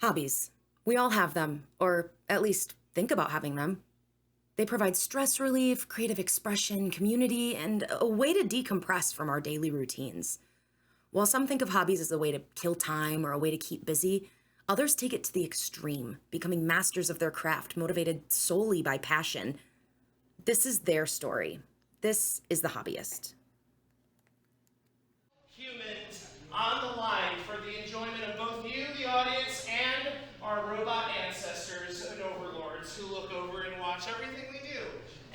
Hobbies. We all have them, or at least think about having them. They provide stress relief, creative expression, community, and a way to decompress from our daily routines. While some think of hobbies as a way to kill time or a way to keep busy, others take it to the extreme, becoming masters of their craft, motivated solely by passion. This is their story. This is The Hobbyist. Humans on the line for the enjoyment of both you, the audience, and our robot ancestors and overlords who look over and watch everything we do.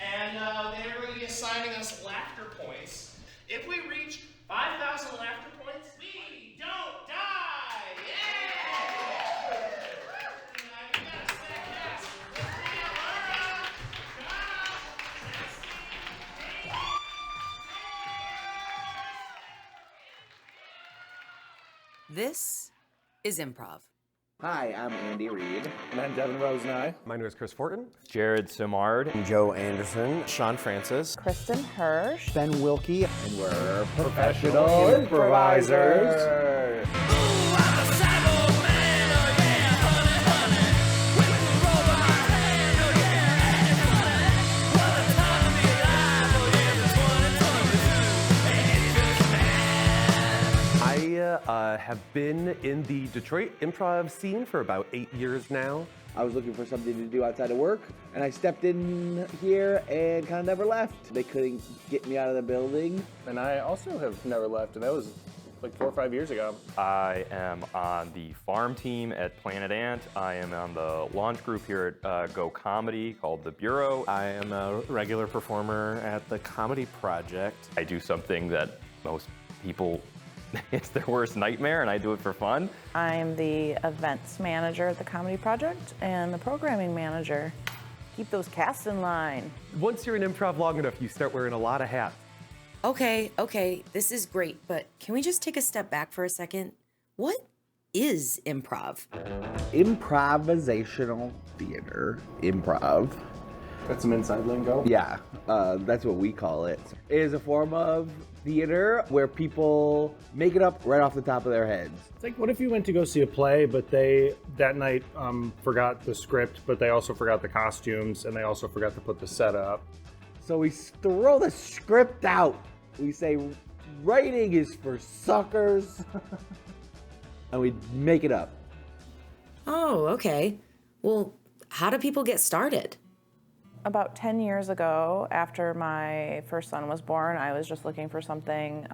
And they're going to be assigning us laughter points. If we reach 5,000 laughter points, we don't die! Yeah! And we got a stack cast. Laura, Kyle, Jesse, Kate, This is Improv. Hi, I'm Andy Reid. And I'm Devin Rosenai. My name is Chris Fortin. Jared Simard. Joe Anderson. Sean Francis. Kristen Hirsch. Ben Wilkie. And we're professional improvisers. I have been in the Detroit improv scene for about 8 years now. I was looking for something to do outside of work, and I stepped in here and kind of never left. They couldn't get me out of the building. And I also have never left, and that was like 4 or 5 years ago. I am on the farm team at Planet Ant. I am on the launch group here at Go Comedy called The Bureau. I am a regular performer at the Comedy Project. I do something that most people, it's their worst nightmare, and I do it for fun. I'm the events manager at the Comedy Project and the programming manager. Keep those casts in line. Once you're in improv long enough, you start wearing a lot of hats. Okay, this is great, but can we just take a step back for a second? What is improv? Improvisational theater. Improv. That's some inside lingo. Yeah, that's what we call it. It is a form of theater where people make it up right off the top of their heads. It's like, what if you went to go see a play, but they, that night, forgot the script, but they also forgot the costumes, and they also forgot to put the set up. So we throw the script out. We say, writing is for suckers. And we make it up. Oh, okay. Well, how do people get started? About 10 years ago, after my first son was born, I was just looking for something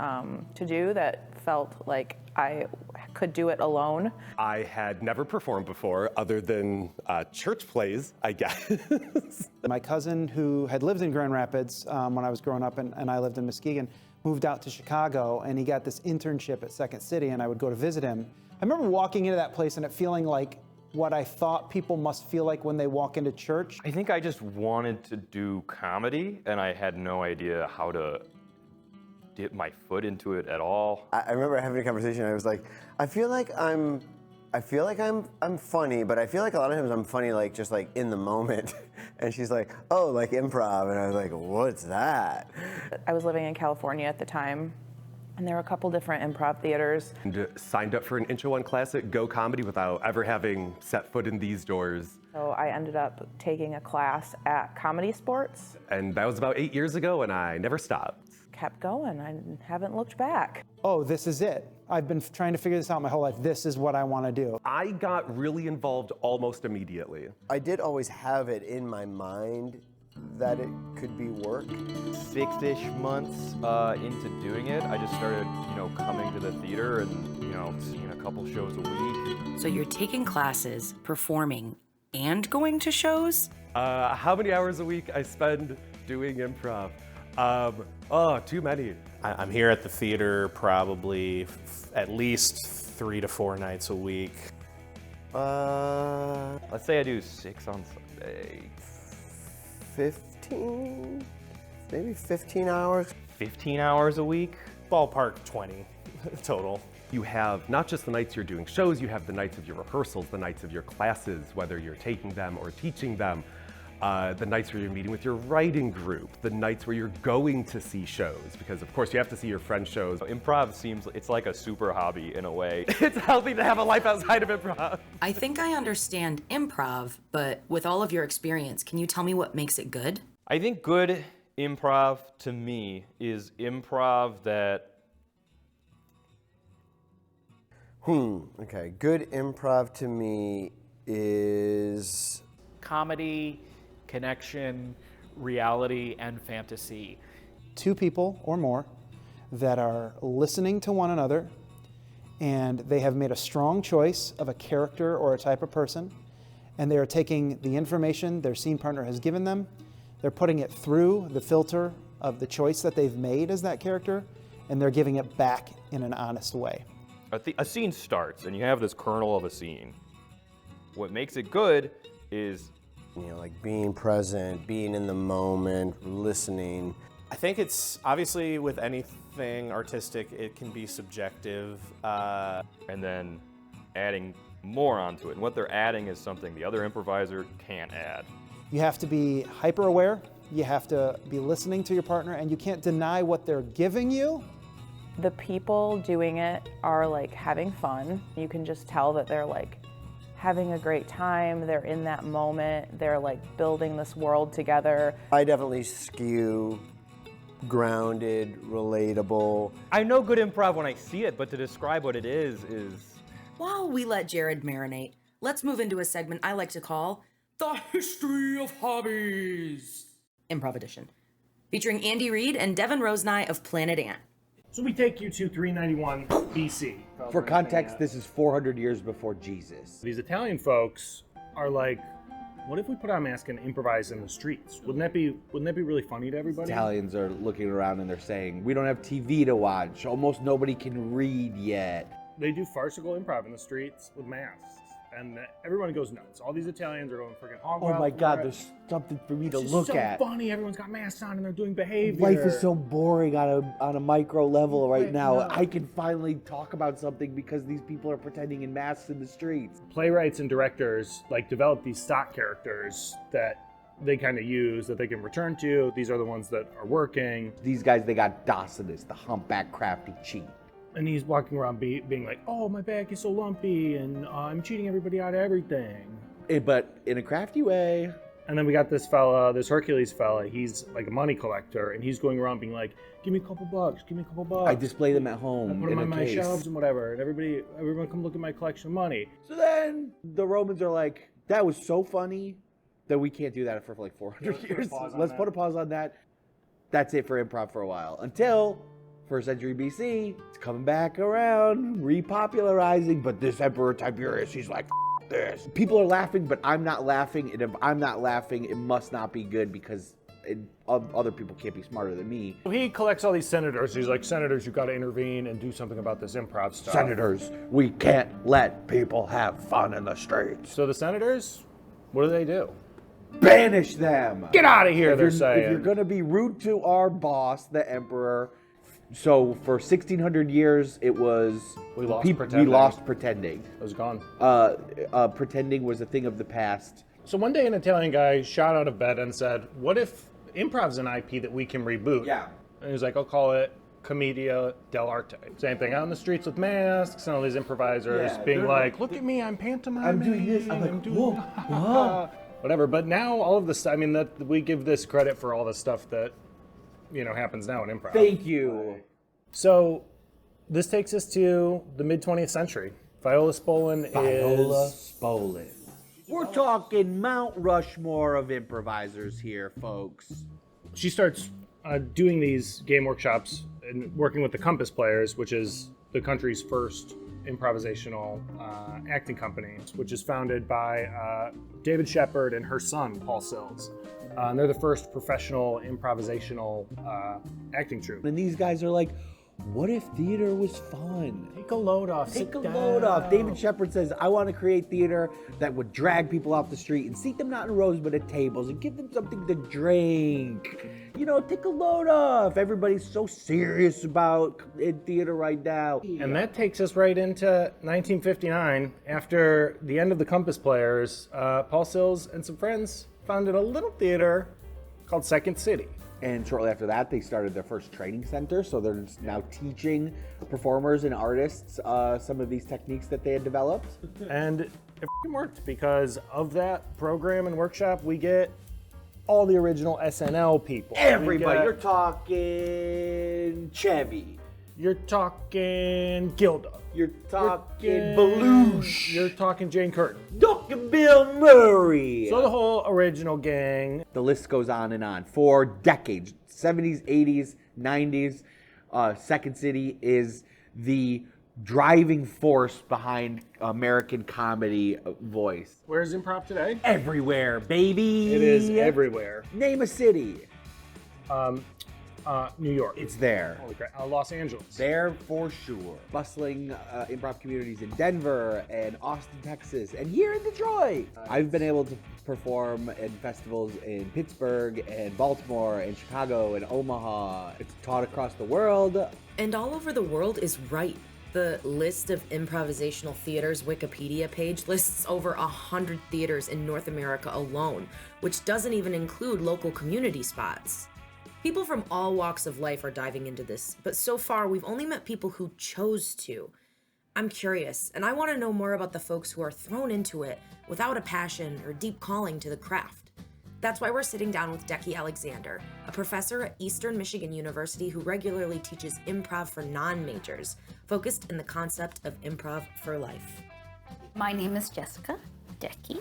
to do that felt like I could do it alone. I had never performed before, other than church plays, I guess. My cousin, who had lived in Grand Rapids when I was growing up, and I lived in Muskegon, moved out to Chicago, and he got this internship at Second City, and I would go to visit him. I remember walking into that place and it feeling like what I thought people must feel like when they walk into church. I think I just wanted to do comedy, and I had no idea how to dip my foot into it at all. I remember having a conversation. I was like, I feel like I'm funny, but I feel like a lot of times I'm funny like just like in the moment. And she's like, oh, like improv, and I was like, what's that? I was living in California at the time, and there were a couple different improv theaters. And signed up for an Intro 1 class at Go Comedy without ever having set foot in these doors. So I ended up taking a class at Comedy Sports. And that was about 8 years ago, and I never stopped. Kept going, I haven't looked back. Oh, this is it. I've been trying to figure this out my whole life. This is what I want to do. I got really involved almost immediately. I did always have it in my mind that it could be work. 6-ish months into doing it, I just started, coming to the theater and, seeing a couple shows a week. So you're taking classes, performing, and going to shows? How many hours a week I spend doing improv? Too many. I'm here at the theater probably at least 3 to 4 nights a week. Let's say I do 6 on Sunday. 15, maybe 15 hours. 15 hours a week? Ballpark 20 total. You have not just the nights you're doing shows, you have the nights of your rehearsals, the nights of your classes, whether you're taking them or teaching them. the nights where you're meeting with your writing group, the nights where you're going to see shows, because of course you have to see your friends' shows. Improv it's like a super hobby in a way. It's healthy to have a life outside of improv. I think I understand improv, but with all of your experience, can you tell me what makes it good? I think good improv to me is improv that Okay, good improv to me is comedy, connection, reality, and fantasy. Two people or more that are listening to one another, and they have made a strong choice of a character or a type of person, and they are taking the information their scene partner has given them, they're putting it through the filter of the choice that they've made as that character, and they're giving it back in an honest way. a scene starts and you have this kernel of a scene. What makes it good is, like being present, being in the moment, listening. I think it's obviously with anything artistic, it can be subjective. And then adding more onto it. And what they're adding is something the other improviser can't add. You have to be hyper aware, you have to be listening to your partner, and you can't deny what they're giving you. The people doing it are like having fun. You can just tell that they're like having a great time. They're in that moment. They're like building this world together. I definitely skew grounded, relatable. I know good improv when I see it, but to describe what it is... While we let Jared marinate, let's move into a segment I like to call The History of Hobbies. Improv Edition. Featuring Andy Reid and Devin Rosenai of Planet Ant. So we take you to 391 BC. For context, this is 400 years before Jesus. These Italian folks are like, what if we put on a mask and improvise in the streets? Wouldn't that be really funny to everybody? Italians are looking around and they're saying, we don't have TV to watch. Almost nobody can read yet. They do farcical improv in the streets with masks. And everyone goes nuts. All these Italians are going freaking hog wild. Oh my God, there's something for me to look at. It's so funny. Everyone's got masks on and they're doing behavior. Life is so boring on a micro level right now. I can finally talk about something because these people are pretending in masks in the streets. Playwrights and directors like develop these stock characters that they kind of use that they can return to. These are the ones that are working. These guys, they got Dawsonus, the humpback crafty cheat. And he's walking around being like, oh, my back is so lumpy, and I'm cheating everybody out of everything. But in a crafty way. And then we got this fella, this Hercules fella, he's like a money collector, and he's going around being like, give me a couple bucks, give me a couple bucks. I display them at home. I put them on my shelves and whatever, and everyone come look at my collection of money. So then the Romans are like, that was so funny that we can't do that for like 400 years. Let's put a pause on that. That's it for improv for a while. Until 1st century BC, it's coming back around, repopularizing, but this Emperor Tiberius, he's like, F this. People are laughing, but I'm not laughing, and if I'm not laughing, it must not be good because other people can't be smarter than me. He collects all these senators. He's like, senators, you've got to intervene and do something about this improv stuff. Senators, we can't let people have fun in the streets. So the senators, what do? Banish them. Get out of here, they're saying. If you're going to be rude to our boss, the emperor, so for 1600 years, it was... We lost pretending. It was gone. Pretending was a thing of the past. So one day an Italian guy shot out of bed and said, what if improv's an IP that we can reboot? Yeah. And he was like, I'll call it Commedia dell'arte. Same thing, out in the streets with masks and all these improvisers being like, look at me, I'm pantomiming. I'm doing this. I'm like, whoa, whoa. Whatever, but now all of this, I mean, that we give this credit for all the stuff that, happens now in improv. Thank you. So this takes us to the mid-20th century. Viola Spolin Spolin. We're talking Mount Rushmore of improvisers here, folks. She starts doing these game workshops and working with the Compass Players, which is the country's first improvisational acting company, which is founded by David Shepard and her son, Paul Sills. And they're the first professional improvisational acting troupe. And these guys are like, what if theater was fun? Take a load off. Take a load off. David Shepard says, I want to create theater that would drag people off the street and seat them not in rows but at tables and give them something to drink. take a load off. Everybody's so serious about in theater right now. And that takes us right into 1959. After the end of the Compass Players, Paul Sills and some friends founded a little theater called Second City. And shortly after that, they started their first training center. So they're now teaching performers and artists some of these techniques that they had developed. And it worked because of that program and workshop, we get all the original SNL people. Everybody, you're talking Chevy. You're talking Gilda. You're talking Belushi. You're talking Jane Curtin. Dr. Bill Murray. So the whole original gang. The list goes on and on. For decades, 70s, 80s, 90s, Second City is the driving force behind American comedy voice. Where's improv today? Everywhere, baby. It is everywhere. Name a city. New York. It's there. Holy crap. Los Angeles. There for sure. Bustling improv communities in Denver and Austin, Texas, and here in Detroit. I've been able to perform in festivals in Pittsburgh and Baltimore and Chicago and Omaha. It's taught across the world. And all over the world is right. The list of improvisational theaters Wikipedia page lists over 100 theaters in North America alone, which doesn't even include local community spots. People from all walks of life are diving into this, but so far we've only met people who chose to. I'm curious, and I want to know more about the folks who are thrown into it without a passion or deep calling to the craft. That's why we're sitting down with Decky Alexander, a professor at Eastern Michigan University who regularly teaches improv for non-majors, focused in the concept of improv for life. My name is Jessica Decky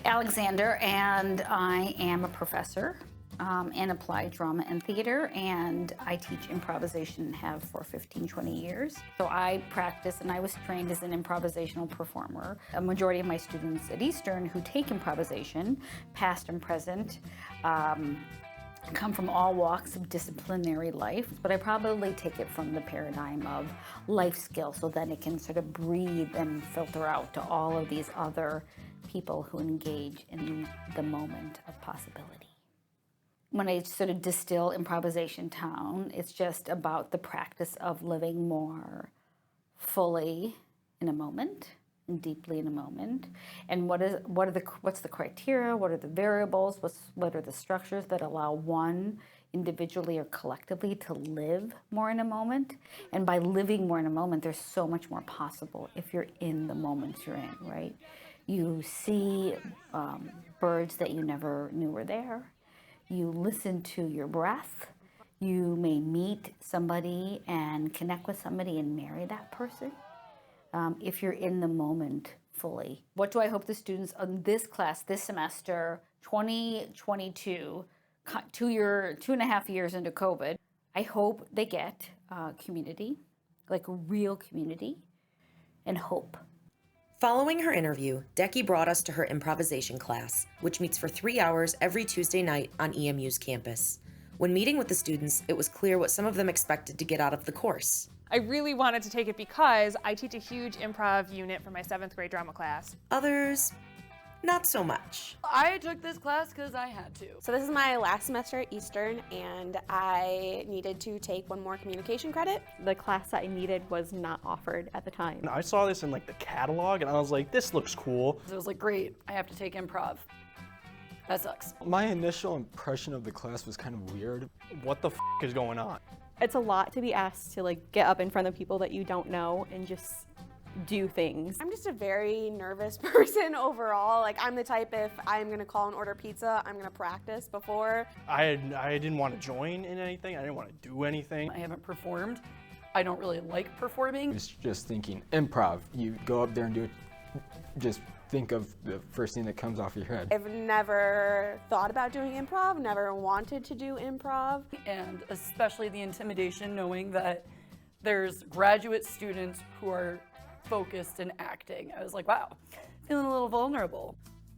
Alexander, and I am a professor in applied drama and theater, and I teach improvisation and have for 15-20 years. So I practice, and I was trained as an improvisational performer. A majority of my students at Eastern who take improvisation, past and present, come from all walks of disciplinary life, but I probably take it from the paradigm of life skills so that it can sort of breathe and filter out to all of these other people who engage in the moment of possibility. When I sort of distill improvisation down, it's just about the practice of living more fully in a moment and deeply in a moment. And what's the criteria? What are the variables? What are the structures that allow one individually or collectively to live more in a moment? And by living more in a moment, there's so much more possible if you're in the moments you're in, right? You see birds that you never knew were there. You listen to your breath. You may meet somebody and connect with somebody and marry that person if you're in the moment fully. What do I hope the students on this class, this semester, 2022, 2.5 years into COVID, I hope they get community, like real community, and hope. Following her interview, Decky brought us to her improvisation class, which meets for 3 hours every Tuesday night on EMU's campus. When meeting with the students, it was clear what some of them expected to get out of the course. I really wanted to take it because I teach a huge improv unit for my 7th grade drama class. Others, not so much. I took this class because I had to. So this is my last semester at Eastern, and I needed to take one more communication credit. The class that I needed was not offered at the time. I saw this in like the catalog, and I was like, this looks cool. So I was like, great, I have to take improv. That sucks. My initial impression of the class was kind of weird. What the f is going on? It's a lot to be asked to like get up in front of people that you don't know and just do things. I'm just a very nervous person overall. Like I'm the type, if I'm gonna call and order pizza, I'm gonna practice before. I didn't want to join in anything. I didn't want to do anything. I haven't performed. I don't really like performing. I was just thinking improv. You go up there and do it. Just think of the first thing that comes off your head. I've never thought about doing improv, never wanted to do improv. And especially the intimidation knowing that there's graduate students who are focused in acting. I was like, wow, feeling a little vulnerable.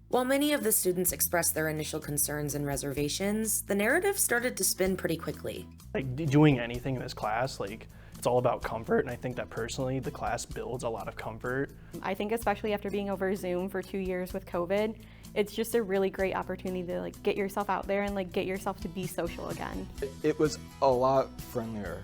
While many of the students expressed their initial concerns and reservations, the narrative started to spin pretty quickly. Like doing anything in this class, like It's all about comfort, and I think that personally the class builds a lot of comfort. I think especially after being over Zoom for 2 years with COVID, it's just a really great opportunity to like get yourself out there and like get yourself to be social again. It was a lot friendlier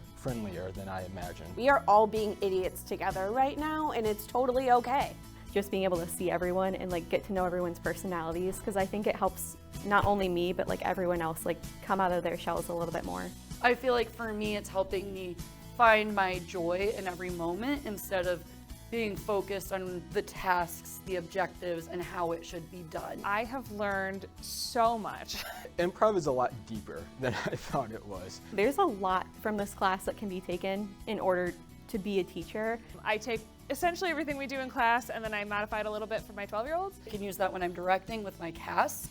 than I imagined. We are all being idiots together right now, and it's totally okay. Just being able to see everyone and like get to know everyone's personalities, because I think it helps not only me but like everyone else like come out of their shells a little bit more. I feel like for me, it's helping me find my joy in every moment instead of being focused on the tasks, the objectives, and how it should be done. I have learned so much. Improv is a lot deeper than I thought it was. There's a lot from this class that can be taken in order to be a teacher. I take essentially everything we do in class and then I modify it a little bit for my 12-year-olds. I can use that when I'm directing with my cast.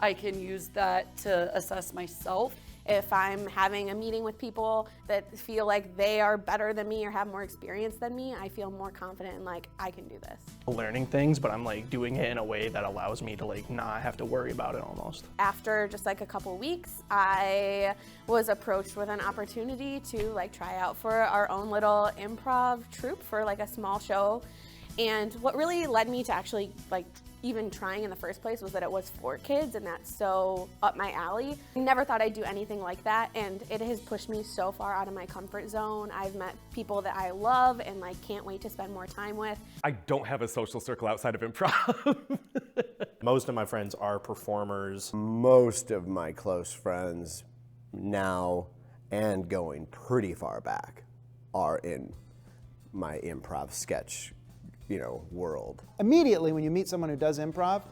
I can use that to assess myself. If I'm having a meeting with people that feel like they are better than me or have more experience than me, I feel more confident and like, I can do this. Learning things, but I'm like doing it in a way that allows me to like not have to worry about it almost. After just like a couple weeks, I was approached with an opportunity to like try out for our own little improv troupe for like a small show. And what really led me to actually like even trying in the first place was that it was for kids, and that's so up my alley. I never thought I'd do anything like that, and it has pushed me so far out of my comfort zone. I've met people that I love and like can't wait to spend more time with. I don't have a social circle outside of improv. Most of my friends are performers. Most of my close friends now and going pretty far back are in my improv sketch world. Immediately when you meet someone who does improv,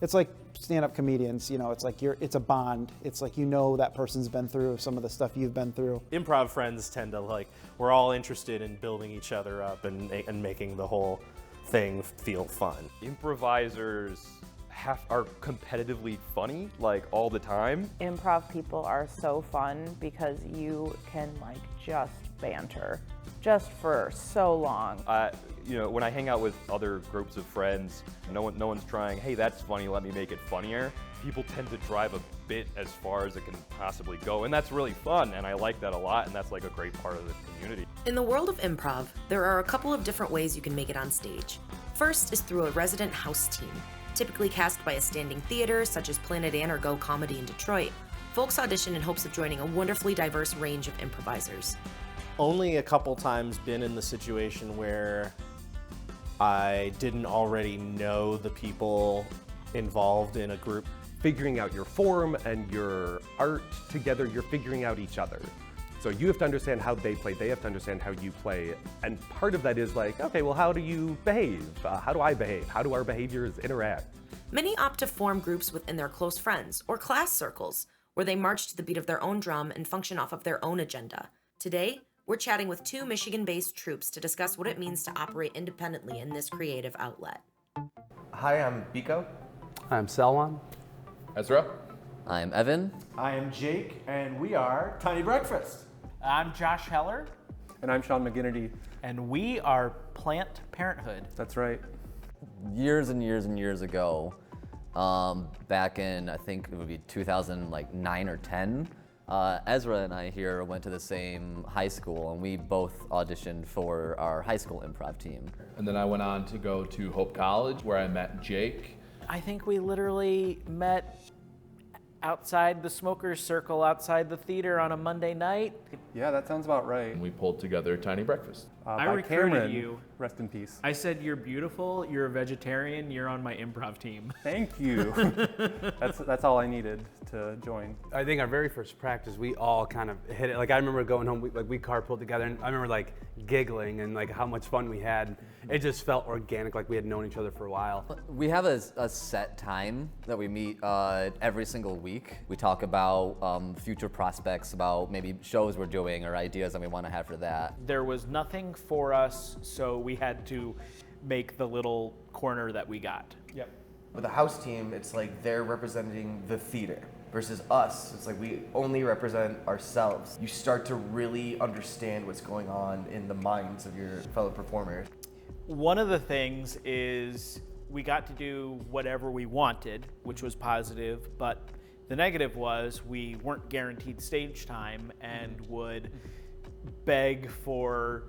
it's like stand-up comedians, it's like it's a bond. It's like that person's been through some of the stuff you've been through. Improv friends tend to we're all interested in building each other up and making the whole thing feel fun. Improvisers are competitively funny all the time. Improv people are so fun because you can just banter just for so long. When I hang out with other groups of friends, no one's trying, hey, that's funny, let me make it funnier. People tend to drive a bit as far as it can possibly go, and that's really fun, and I like that a lot, and that's a great part of the community. In the world of improv, there are a couple of different ways you can make it on stage. First is through a resident house team, typically cast by a standing theater such as Planet Ann or Go Comedy in Detroit. Folks audition in hopes of joining a wonderfully diverse range of improvisers. Only a couple times been in the situation where I didn't already know the people involved in a group. Figuring out your form and your art together, you're figuring out each other. So you have to understand how they play, they have to understand how you play. And part of that is okay, well, how do you behave? How do I behave? How do our behaviors interact? Many opt to form groups within their close friends or class circles, where they march to the beat of their own drum and function off of their own agenda. Today, we're chatting with two Michigan-based troupes to discuss what it means to operate independently in this creative outlet. Hi, I'm Biko. I'm Selwan. Ezra. I'm Evan. I am Jake, and we are Tiny Breakfast. I'm Josh Heller. And I'm Sean McGinnity. And we are Plant Parenthood. That's right. Years and years and years ago, back in, I think it would be 2009 or 10, Ezra and I here went to the same high school, and we both auditioned for our high school improv team. And then I went on to go to Hope College, where I met Jake. I think we literally met outside the smokers circle, outside the theater on a Monday night. Yeah, that sounds about right. And we pulled together Tiny Breakfast. I recruited Cameron. you. Rest in peace. I said, you're beautiful, you're a vegetarian, you're on my improv team. Thank you. That's all I needed to join. I think our very first practice, we all kind of hit it. I remember going home, we carpooled together, and I remember giggling and how much fun we had. It just felt organic, like we had known each other for a while. We have a set time that we meet every single week. We talk about future prospects, about maybe shows we're doing or ideas that we want to have for that. There was nothing for us, so we had to make the little corner that we got. Yep. With a house team, it's they're representing the theater. Versus us, it's we only represent ourselves. You start to really understand what's going on in the minds of your fellow performers. One of the things is we got to do whatever we wanted, which was positive, but the negative was we weren't guaranteed stage time and would beg for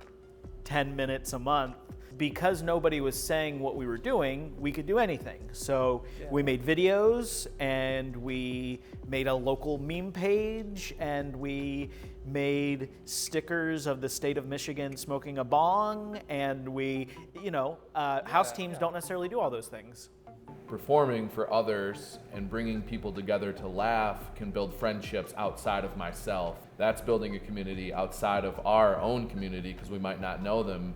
10 minutes a month. Because nobody was saying what we were doing, we could do anything. So we made videos, and we made a local meme page, and we made stickers of the state of Michigan smoking a bong, and we, house teams don't necessarily do all those things. Performing for others and bringing people together to laugh can build friendships outside of myself. That's building a community outside of our own community because we might not know them.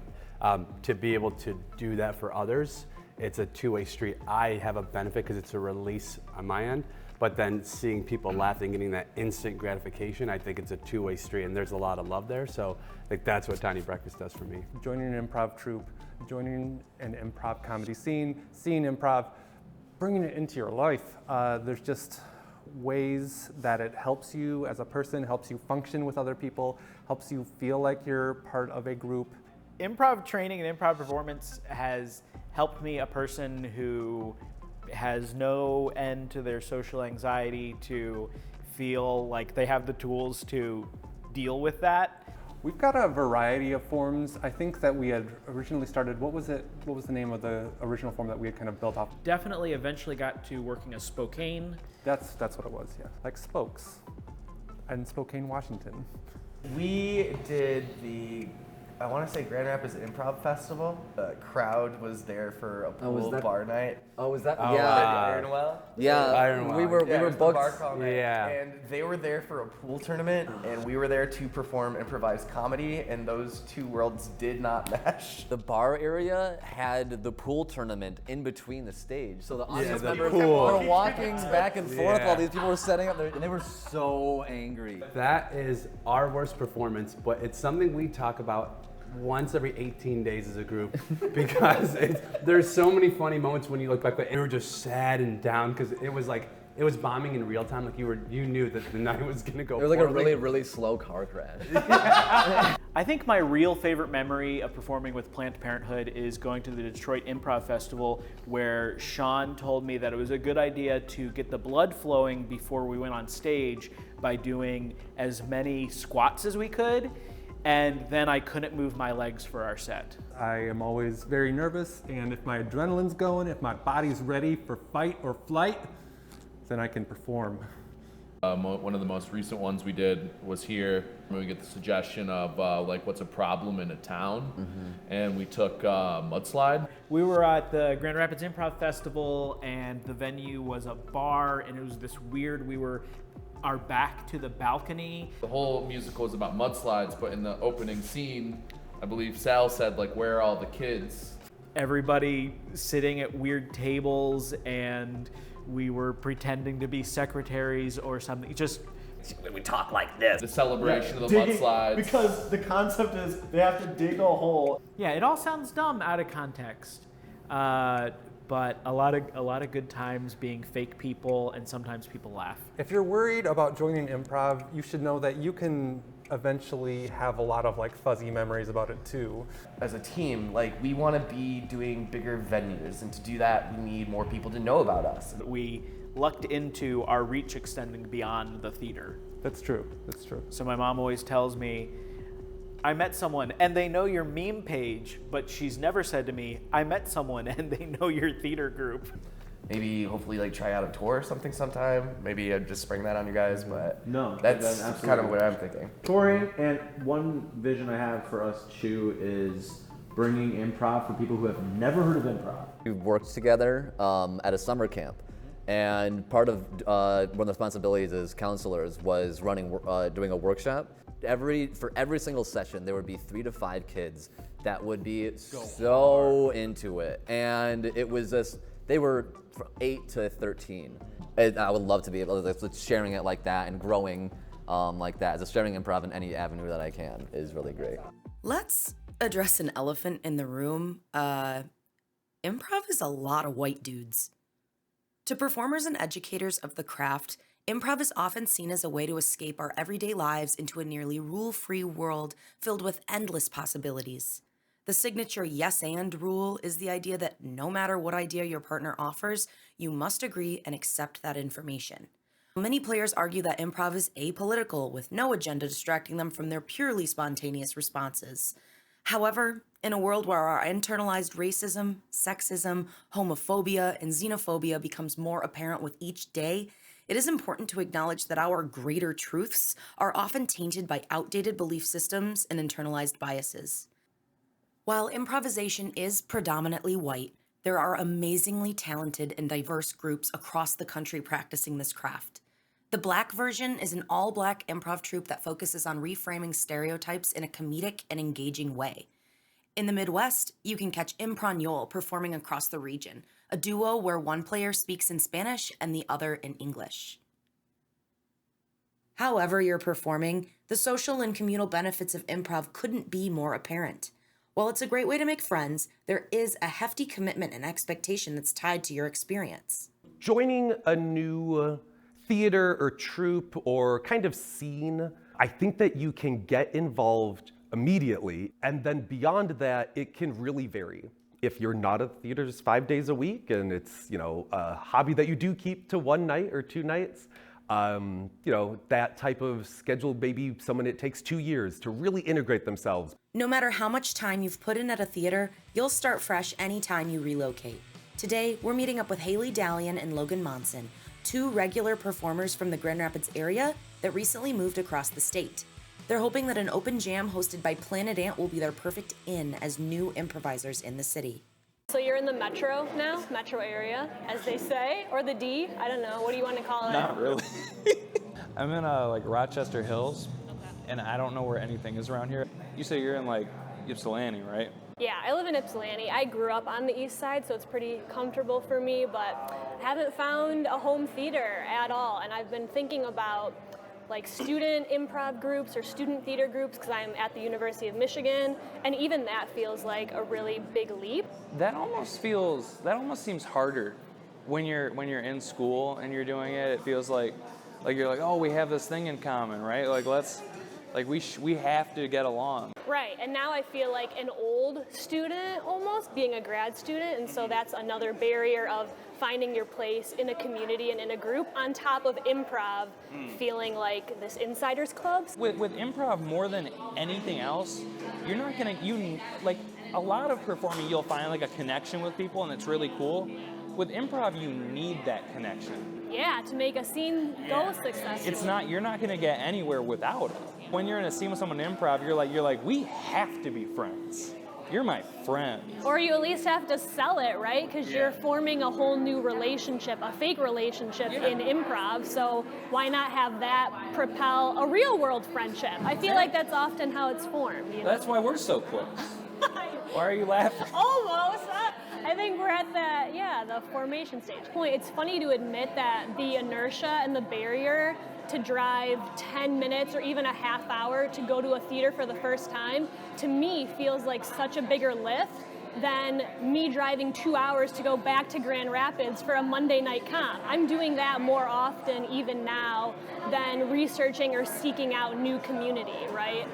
To be able to do that for others, it's a two-way street. I have a benefit because it's a release on my end, but then seeing people laughing, getting that instant gratification, I think it's a two-way street, and there's a lot of love there. So like that's what Tiny Breakfast does for me. Joining an improv troupe, joining an improv comedy scene, seeing improv, bringing it into your life. There's just ways that it helps you as a person, helps you function with other people, helps you feel like you're part of a group. Improv training and improv performance has helped me, a person who has no end to their social anxiety, to feel like they have the tools to deal with that. We've got a variety of forms. I think that we had originally started, what was the name of the original form that we had kind of built off? Definitely eventually got to working as Spokane. That's what it was, yeah. Like Spokes and Spokane, Washington. We did I want to say Grand Rapids Improv Festival. The crowd was there for a pool bar night. Oh, was that? Ironwell? Yeah, we were booked. booked. Bar crawl night. Yeah. And they were there for a pool tournament, and we were there to perform improvised comedy, and those two worlds did not mesh. The bar area had the pool tournament in between the stage, so the audience the members pool. were walking back and forth Yeah. while these people were setting up there, and they were so angry. That is our worst performance, but it's something we talk about once every 18 days as a group because there's so many funny moments when you look back, but we were just sad and down because it was bombing in real time. Like you knew that the night was gonna go. There was like a poorly. really, really slow car crash. I think my real favorite memory of performing with Planned Parenthood is going to the Detroit Improv Festival, where Sean told me that it was a good idea to get the blood flowing before we went on stage by doing as many squats as we could. And then I couldn't move my legs for our set. I am always very nervous, and if my adrenaline's going, if my body's ready for fight or flight, then I can perform. One of the most recent ones we did was here. We get the suggestion of like what's a problem in a town, and we took mudslide. We were at the Grand Rapids Improv Festival, and the venue was a bar, and it was this weird, we were our back to the balcony. The whole musical is about mudslides, but in the opening scene, I believe Sal said, like, where are all the kids? Everybody sitting at weird tables, and we were pretending to be secretaries or something. Just, we talk like this. The celebration of the mudslides. Because the concept is they have to dig a hole. Yeah, it all sounds dumb out of context. But a lot of good times being fake people, and sometimes people laugh. If you're worried about joining improv, you should know that you can eventually have a lot of like fuzzy memories about it too. As a team, like we want to be doing bigger venues, and to do that, we need more people to know about us. We lucked into our reach extending beyond the theater. That's true. That's true. So my mom always tells me, I met someone and they know your meme page, but she's never said to me, I met someone and they know your theater group. Maybe hopefully like try out a tour or something sometime. Maybe I'd just spring that on you guys, but No, that's absolutely. kind of what I'm thinking. Touring, and one vision I have for us too is bringing improv for people who have never heard of improv. We worked together at a summer camp, and part of one of the responsibilities as counselors was doing a workshop. For every single session, there would be 3 to 5 kids that would be so into it, and it was just they were from 8 to 13. And I would love to be able to sharing it like that and growing like that. Just sharing improv in any avenue that I can is really great. Let's address an elephant in the room. Improv is a lot of white dudes. To performers and educators of the craft, improv is often seen as a way to escape our everyday lives into a nearly rule-free world filled with endless possibilities. The signature yes and rule is the idea that no matter what idea your partner offers, you must agree and accept that information. Many players argue that improv is apolitical, with no agenda distracting them from their purely spontaneous responses. However, in a world where our internalized racism, sexism, homophobia, and xenophobia becomes more apparent with each day, it is important to acknowledge that our greater truths are often tainted by outdated belief systems and internalized biases. While improvisation is predominantly white, there are amazingly talented and diverse groups across the country practicing this craft. The Black version is an all-Black improv troupe that focuses on reframing stereotypes in a comedic and engaging way. In the Midwest, you can catch Impranyol performing across the region, a duo where one player speaks in Spanish and the other in English. However you're performing, the social and communal benefits of improv couldn't be more apparent. While it's a great way to make friends, there is a hefty commitment and expectation that's tied to your experience. Joining a new theater or troupe or kind of scene, I think that you can get involved immediately, and then beyond that, it can really vary. If you're not at theaters 5 days a week and it's, a hobby that you do keep to one night or 2 nights, that type of schedule, maybe someone it takes 2 years to really integrate themselves. No matter how much time you've put in at a theater, you'll start fresh anytime you relocate. Today, we're meeting up with Haley Dallion and Logan Monson, 2 regular performers from the Grand Rapids area that recently moved across the state. They're hoping that an open jam hosted by Planet Ant will be their perfect in as new improvisers in the city. So you're in the metro now, metro area, as they say, or the D, I don't know, what do you want to call it? Not really. I'm in Rochester Hills, and I don't know where anything is around here. You say you're in Ypsilanti, right? Yeah, I live in Ypsilanti. I grew up on the east side, so it's pretty comfortable for me, but I haven't found a home theater at all, and I've been thinking about student improv groups or student theater groups because I'm at the University of Michigan, and even that feels like a really big leap. That almost seems harder when you're in school and you're doing it. It feels like you're like, oh, we have this thing in common, right? We have to get along. Right, and now I feel like an old student almost, being a grad student, and so that's another barrier of finding your place in a community and in a group on top of improv feeling like this insiders club. With improv, more than anything else, you're not gonna, a lot of performing, you'll find a connection with people and it's really cool. With improv, you need that connection. Yeah, to make a scene go successful. You're not gonna get anywhere without it. When you're in a scene with someone in improv, you're like, we have to be friends. You're my friend. Or you at least have to sell it, right? Because you're forming a whole new relationship, a fake relationship in improv. So why not have that propel a real world friendship? I feel like that's often how it's formed. That's why we're so close. Why are you laughing? Almost. I think we're at the formation stage. It's funny to admit that the inertia and the barrier to drive 10 minutes or even a half hour to go to a theater for the first time, to me feels like such a bigger lift than me driving 2 hours to go back to Grand Rapids for a Monday night comp. I'm doing that more often even now than researching or seeking out new community, right?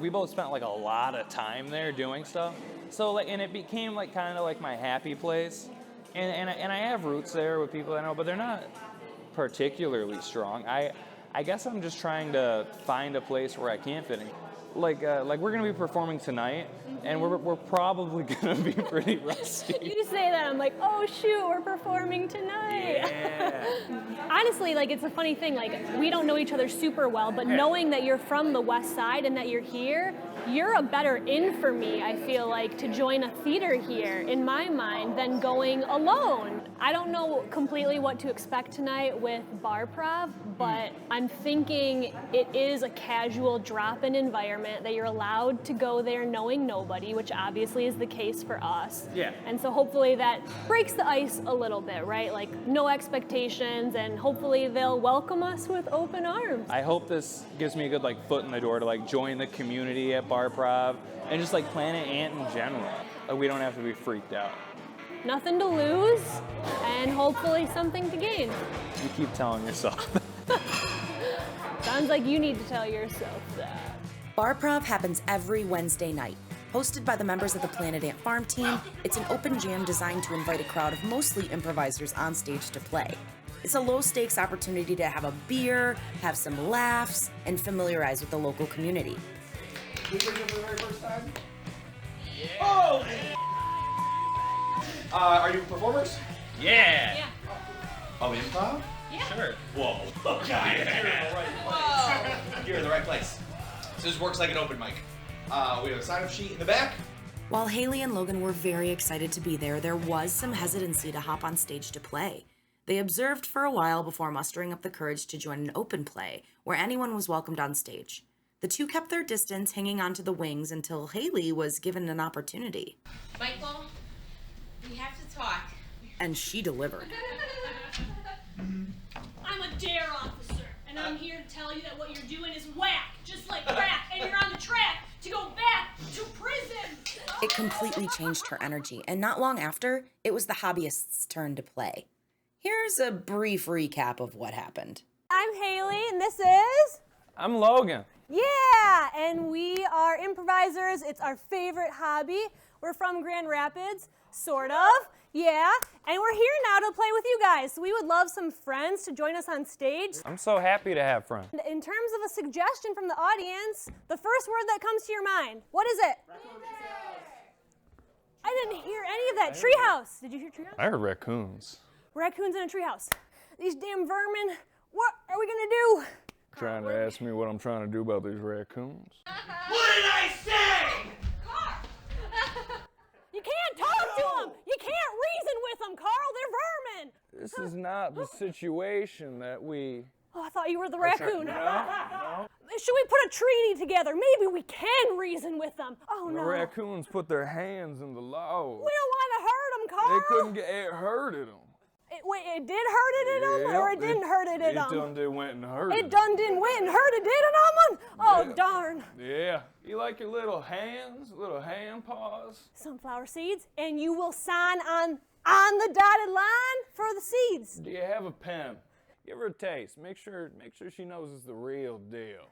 We both spent a lot of time there doing stuff. So and it became kind of my happy place. And I have roots there with people I know, but they're not particularly strong. I guess I'm just trying to find a place where I can fit in. We're gonna be performing tonight, and we're probably gonna be pretty rusty. You say that, I'm like, oh shoot, we're performing tonight. Yeah. Honestly, it's a funny thing. We don't know each other super well, but knowing that you're from the West Side and that you're here, you're a better in for me, I feel like, to join a theater here, in my mind, than going alone. I don't know completely what to expect tonight with Barprov, but I'm thinking it is a casual drop-in environment that you're allowed to go there knowing nobody, which obviously is the case for us. Yeah. And so hopefully that breaks the ice a little bit, right? No expectations, and hopefully they'll welcome us with open arms. I hope this gives me a good foot in the door to join the community at Barprov and just Planet Ant in general. We don't have to be freaked out. Nothing to lose, and hopefully something to gain. You keep telling yourself. Sounds like you need to tell yourself that. Barprov happens every Wednesday night. Hosted by the members of the Planet Ant Farm team, it's an open jam designed to invite a crowd of mostly improvisers on stage to play. It's a low-stakes opportunity to have a beer, have some laughs, and familiarize with the local community. We bring it for the very first time? Oh! Are you performers? Yeah. Oh, improv? Yeah. Sure. Whoa. Okay. You're in the right place. So this works like an open mic. We have a sign-up sheet in the back. While Haley and Logan were very excited to be there was some hesitancy to hop on stage to play. They observed for a while before mustering up the courage to join an open play, where anyone was welcomed on stage. The two kept their distance, hanging onto the wings until Haley was given an opportunity. Michael, we have to talk. And she delivered. I'm a DARE officer, and I'm here to tell you that what you're doing is whack, just like crack, and you're on the track to go back to prison. It completely changed her energy, and not long after, it was the Hobbyist's turn to play. Here's a brief recap of what happened. I'm Haley, and this is... I'm Logan. Yeah, and we are improvisers. It's our favorite hobby. We're from Grand Rapids, sort of. Yeah, and we're here now to play with you guys. So we would love some friends to join us on stage. I'm so happy to have friends. In terms of a suggestion from the audience, the first word that comes to your mind, what is it? I didn't hear any of that. Treehouse. Did you hear treehouse? I heard raccoons. Raccoons in a treehouse. These damn vermin. What are we gonna do? Trying to ask me what I'm trying to do about these raccoons. What did I say? You can't talk to them. You can't reason with them, Carl. They're vermin. This is not the situation that we... Oh, I thought you were the raccoon. No. Should we put a treaty together? Maybe we can reason with them. Oh, The no. raccoons put their hands in the load. We don't want to hurt them, Carl. They couldn't get it hurted them. Wait, it did hurt it in them, or it didn't hurt it in them? It done did went and hurt It done didn't went and hurt it did it on them? Oh, darn. Yeah. You like your little hands, little hand paws? Sunflower seeds, and you will sign on the dotted line for the seeds. Do you have a pen? Give her a taste. Make sure she knows it's the real deal.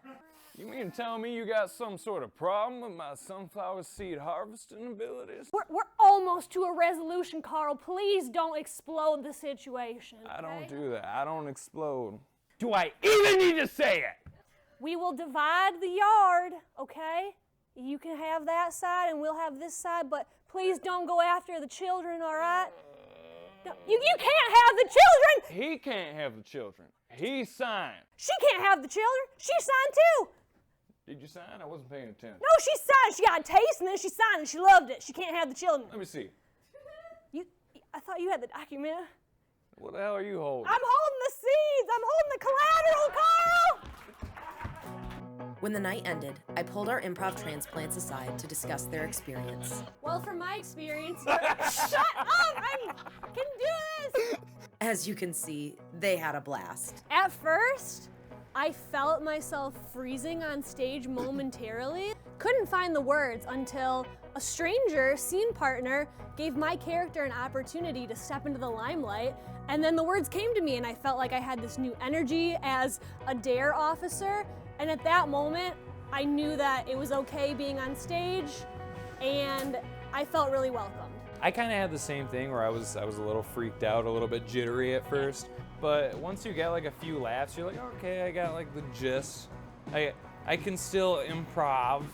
You mean to tell me you got some sort of problem with my sunflower seed harvesting abilities? We're almost to a resolution, Carl. Please don't explode the situation. I don't do that. I don't explode. Do I even need to say it? We will divide the yard, okay? You can have that side and we'll have this side, but please don't go after the children, all right? No, you can't have the children! He can't have the children. He signed. She can't have the children. She signed too. Did you sign? I wasn't paying attention. No, she signed. She got a taste and then she signed and she loved it. She can't have the children. Let me see. I thought you had the document. What the hell are you holding? I'm holding the seeds. I'm holding the collateral, Carl. When the night ended, I pulled our improv transplants aside to discuss their experience. Well, from my experience, shut up! I can do this. As you can see, they had a blast. At first, I felt myself freezing on stage momentarily. Couldn't find the words until a stranger, scene partner, gave my character an opportunity to step into the limelight, and then the words came to me and I felt like I had this new energy as a DARE officer, and at that moment, I knew that it was okay being on stage, and I felt really welcomed. I kind of had the same thing where I was a little freaked out, a little bit jittery at first, but once you get like a few laughs, you're like, okay, I got like the gist. I can still improvise.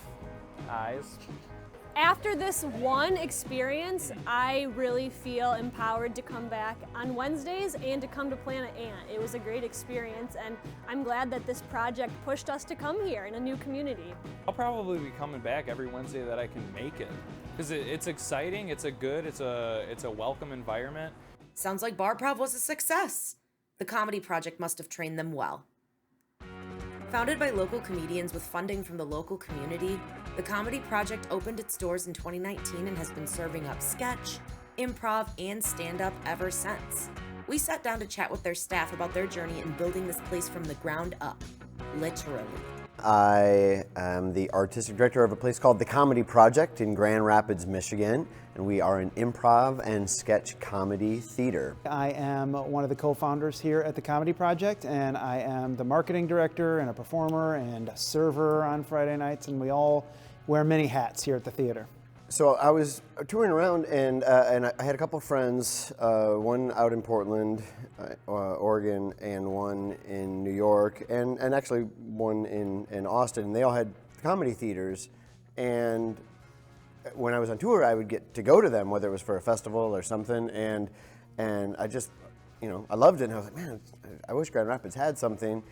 After this one experience, I really feel empowered to come back on Wednesdays and to come to Planet Ant. It was a great experience, and I'm glad that this project pushed us to come here in a new community. I'll probably be coming back every Wednesday that I can make it, because it's exciting, it's a welcome environment. Sounds like Barprov was a success. The comedy project must have trained them well. Founded by local comedians with funding from the local community, the Comedy Project opened its doors in 2019 and has been serving up sketch, improv, and stand-up ever since. We sat down to chat with their staff about their journey in building this place from the ground up, literally. I am the artistic director of a place called The Comedy Project in Grand Rapids, Michigan, and we are an improv and sketch comedy theater. I am one of the co-founders here at the Comedy Project, and I am the marketing director and a performer and a server on Friday nights, and we all wear many hats here at the theater. So I was touring around, and I had a couple friends, one out in Portland, Oregon, and one in New York, and actually one in Austin. And they all had comedy theaters, and when I was on tour, I would get to go to them, whether it was for a festival or something, and I just, I loved it, and I was like, man, I wish Grand Rapids had something.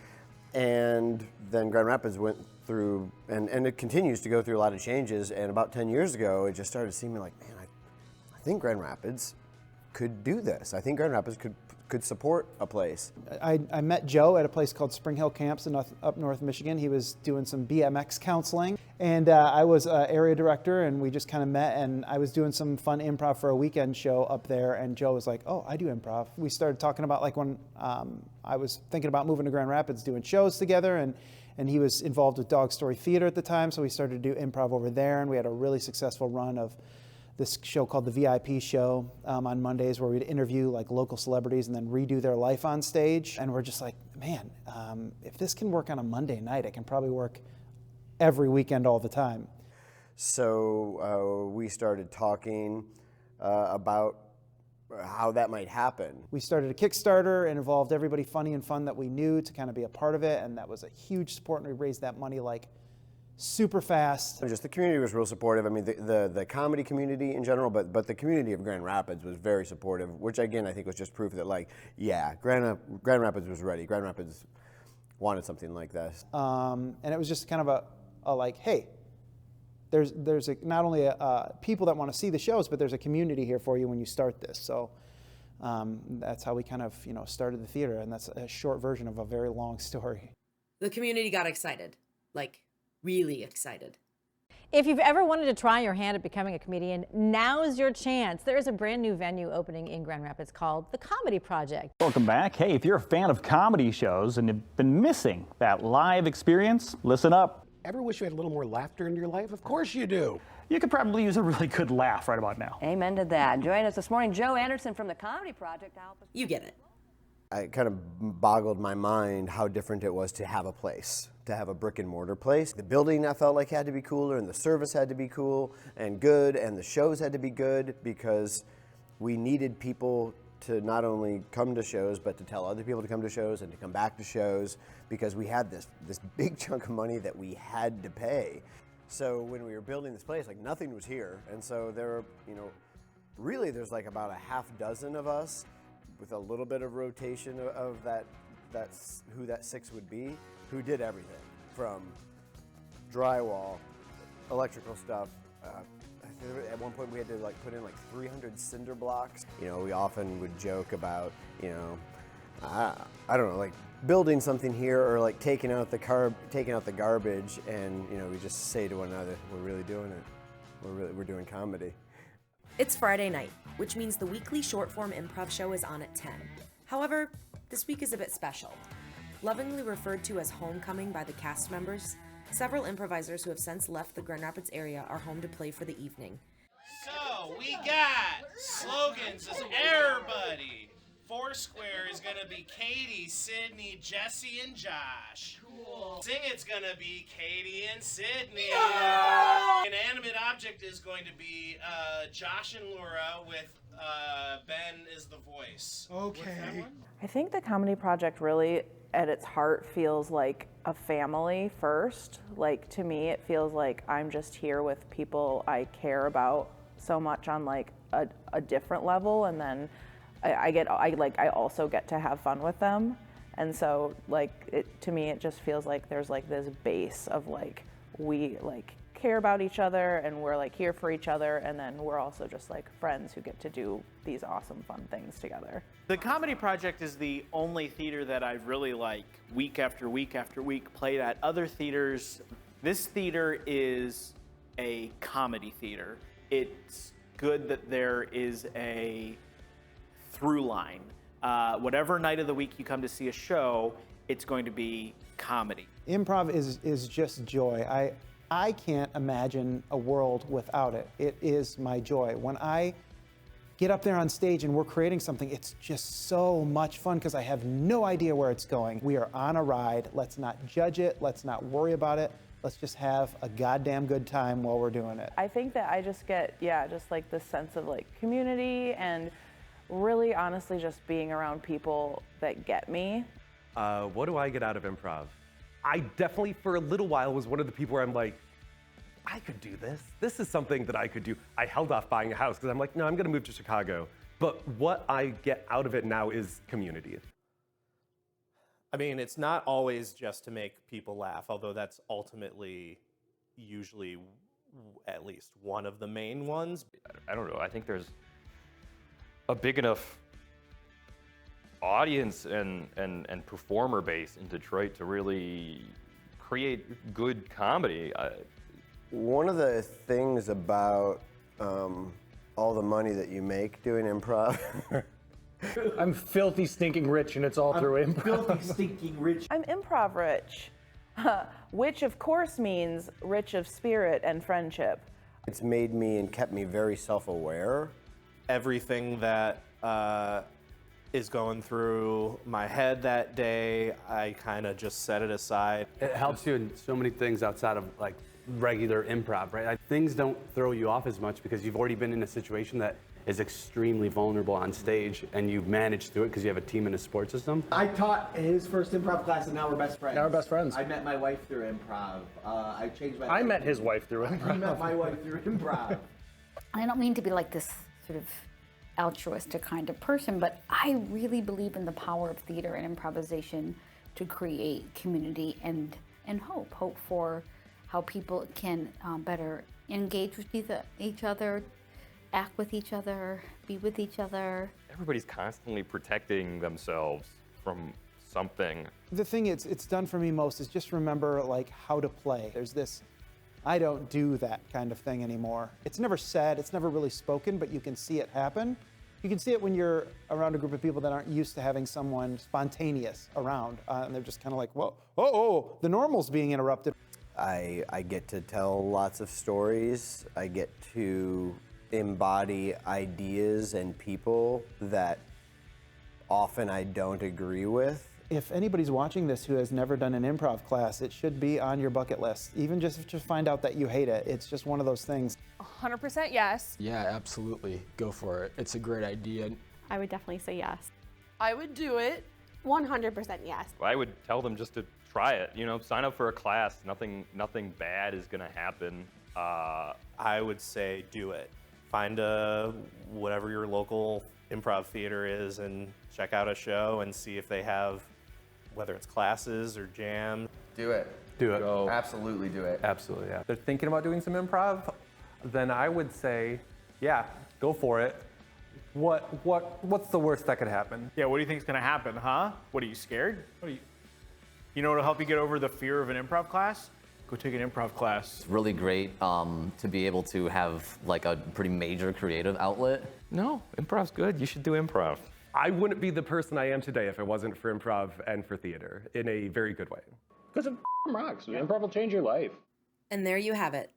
And then Grand Rapids went through, and it continues to go through a lot of changes. And about 10 years ago, it just started seeming like, man, I think Grand Rapids could do this. I think Grand Rapids could support a place. I met Joe at a place called Spring Hill Camps in up north Michigan. He was doing some BMX counseling, and I was area director, and we just kind of met, and I was doing some fun improv for a weekend show up there, and Joe was like, oh, I do improv. We started talking about like when I was thinking about moving to Grand Rapids, doing shows together, and he was involved with Dog Story Theater at the time, so we started to do improv over there, and we had a really successful run of this show called the VIP Show on Mondays, where we'd interview like local celebrities and then redo their life on stage. And we're just like, man, if this can work on a Monday night, it can probably work every weekend all the time. So we started talking about how that might happen. We started a Kickstarter and involved everybody funny and fun that we knew to kind of be a part of it, and that was a huge support, and we raised that money like super fast. Just the community was real supportive. I mean, the comedy community in general, but the community of Grand Rapids was very supportive, which again, I think was just proof that like, yeah, Grand Rapids was ready. Grand Rapids wanted something like this. And it was just kind of a like, hey, there's not only people that want to see the shows, but there's a community here for you when you start this. So that's how we kind of, started the theater, and that's a short version of a very long story. The community got excited, like really excited. If you've ever wanted to try your hand at becoming a comedian, now's your chance. There is a brand new venue opening in Grand Rapids called The Comedy Project. Welcome back. Hey, if you're a fan of comedy shows and you've been missing that live experience, listen up. Ever wish you had a little more laughter in your life? Of course you do. You could probably use a really good laugh right about now. Amen to that. Join us this morning, Joe Anderson from The Comedy Project. You get it. It kind of boggled my mind how different it was to have a place, to have a brick and mortar place. The building I felt like had to be cooler, and the service had to be cool and good, and the shows had to be good, because we needed people to not only come to shows, but to tell other people to come to shows and to come back to shows, because we had this big chunk of money that we had to pay. So when we were building this place, like nothing was here, and so there were, really there's like about a half dozen of us, with a little bit of rotation of that's who that six would be, who did everything from drywall, electrical stuff. At one point we had to put in 300 cinder blocks. We often would joke about, I don't know, building something here, or taking out the garbage, and we just say to one another, we're really doing it. We're doing comedy. It's Friday night, which means the weekly short-form improv show is on at 10. However, this week is a bit special. Lovingly referred to as homecoming by the cast members, several improvisers who have since left the Grand Rapids area are home to play for the evening. So, we got slogans as everybody. Foursquare is gonna be Katie, Sydney, Jesse, and Josh. Cool. Sing it's gonna be Katie and Sydney. Yeah! Inanimate object is going to be Josh and Laura, with Ben is the voice. Okay. I think the Comedy Project really, at its heart, feels like a family first. To me, it feels like I'm just here with people I care about so much on a different level, and then I also get to have fun with them, and so to me it just feels like there's this base of we care about each other, and we're here for each other, and then we're also just friends who get to do these awesome fun things together. The Comedy Project is the only theater that I've really week after week after week played at. Other theaters, this theater is a comedy theater. It's good that there is a through line. Whatever night of the week you come to see a show, it's going to be comedy. Improv is just joy. I can't imagine a world without it. It is my joy. When I get up there on stage and we're creating something, it's just so much fun because I have no idea where it's going. We are on a ride. Let's not judge it. Let's not worry about it. Let's just have a goddamn good time while we're doing it. I think that I just get, just like this sense of like community and really honestly just being around people that get me. What do I get out of improv? I definitely, for a little while, was one of the people where I'm like, I could do this. This is something that I could do. I held off buying a house because I'm like, no, I'm gonna move to Chicago. But what I get out of it now is community. I mean, it's not always just to make people laugh, although that's ultimately usually at least one of the main ones. I don't know. I think there's a big enough audience and performer base in Detroit to really create good comedy. One of the things about all the money that you make doing improv. I'm filthy stinking rich, and it's all through improv. Filthy stinking rich. I'm improv rich, which of course means rich of spirit and friendship. It's made me and kept me very self-aware. Everything that is going through my head that day, I kind of just set it aside. It helps you in so many things outside of like regular improv, right? Like, things don't throw you off as much because you've already been in a situation that is extremely vulnerable on stage, and you've managed through it because you have a team and a support system. I taught his first improv class, and now we're best friends. Now we're best friends. I met my wife through improv. I changed my life. I met his wife through He improv. met my wife through improv. I don't mean to be like this sort of altruistic kind of person, but I really believe in the power of theater and improvisation to create community and hope for how people can better engage with each other, act with each other, be with each other. Everybody's constantly protecting themselves from something. The thing it's done for me most is just remember like how to play. There's this, I don't do that kind of thing anymore. It's never said, it's never really spoken, but you can see it happen. You can see it when you're around a group of people that aren't used to having someone spontaneous around, and they're just kind of like, whoa, oh, the normal's being interrupted. I get to tell lots of stories. I get to embody ideas and people that often I don't agree with. If anybody's watching this who has never done an improv class, it should be on your bucket list. Even just to find out that you hate it. It's just one of those things. 100% yes. Yeah, absolutely. Go for it. It's a great idea. I would definitely say yes. I would do it. 100% yes. I would tell them just to try it. You know, sign up for a class. Nothing bad is gonna happen. I would say do it. Find whatever your local improv theater is and check out a show and see if they have, whether it's classes or jam. Do it. Do it. Go. Absolutely do it. Absolutely, yeah. If they're thinking about doing some improv, then I would say, yeah, go for it. What's the worst that could happen? Yeah, what do you think is gonna happen, huh? What, are you scared? You know what'll help you get over the fear of an improv class? Go take an improv class. It's really great to be able to have like a pretty major creative outlet. No, improv's good. You should do improv. I wouldn't be the person I am today if it wasn't for improv and for theater, in a very good way. Because it rocks. Improv will change your life. And there you have it.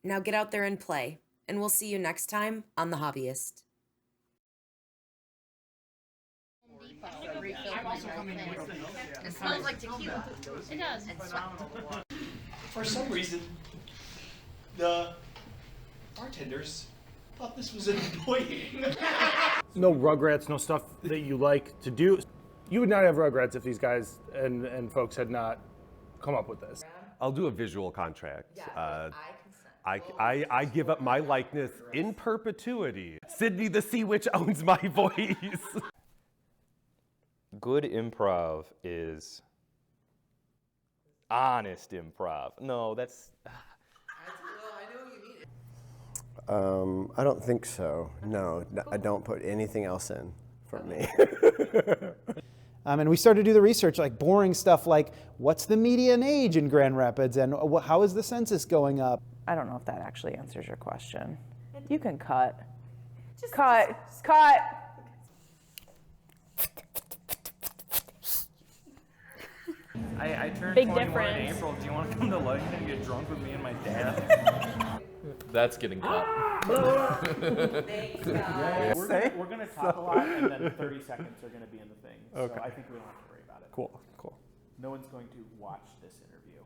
Now get out there and play, and we'll see you next time on The Hobbyist. It smells like tequila. It does. For some reason, the bartenders thought this was annoying. No Rugrats, no stuff that you like to do. You would not have Rugrats if these guys and folks had not come up with this. I'll do a visual contract. I give up my likeness in perpetuity. Sydney the Sea Witch owns my voice. Good improv is honest improv. No, that's... I don't think so. No, I don't put anything else in for me. And we started to do the research, like boring stuff like, what's the median age in Grand Rapids and how is the census going up? I don't know if that actually answers your question. You can cut. Cut. I turned Big 21 difference. in April. Do you want to come to London and get drunk with me and my dad? That's getting cut. Yeah, we're gonna talk a lot, and then 30 seconds are gonna be in the thing. So Okay. I think we don't have to worry about it. Cool. No one's going to watch this interview.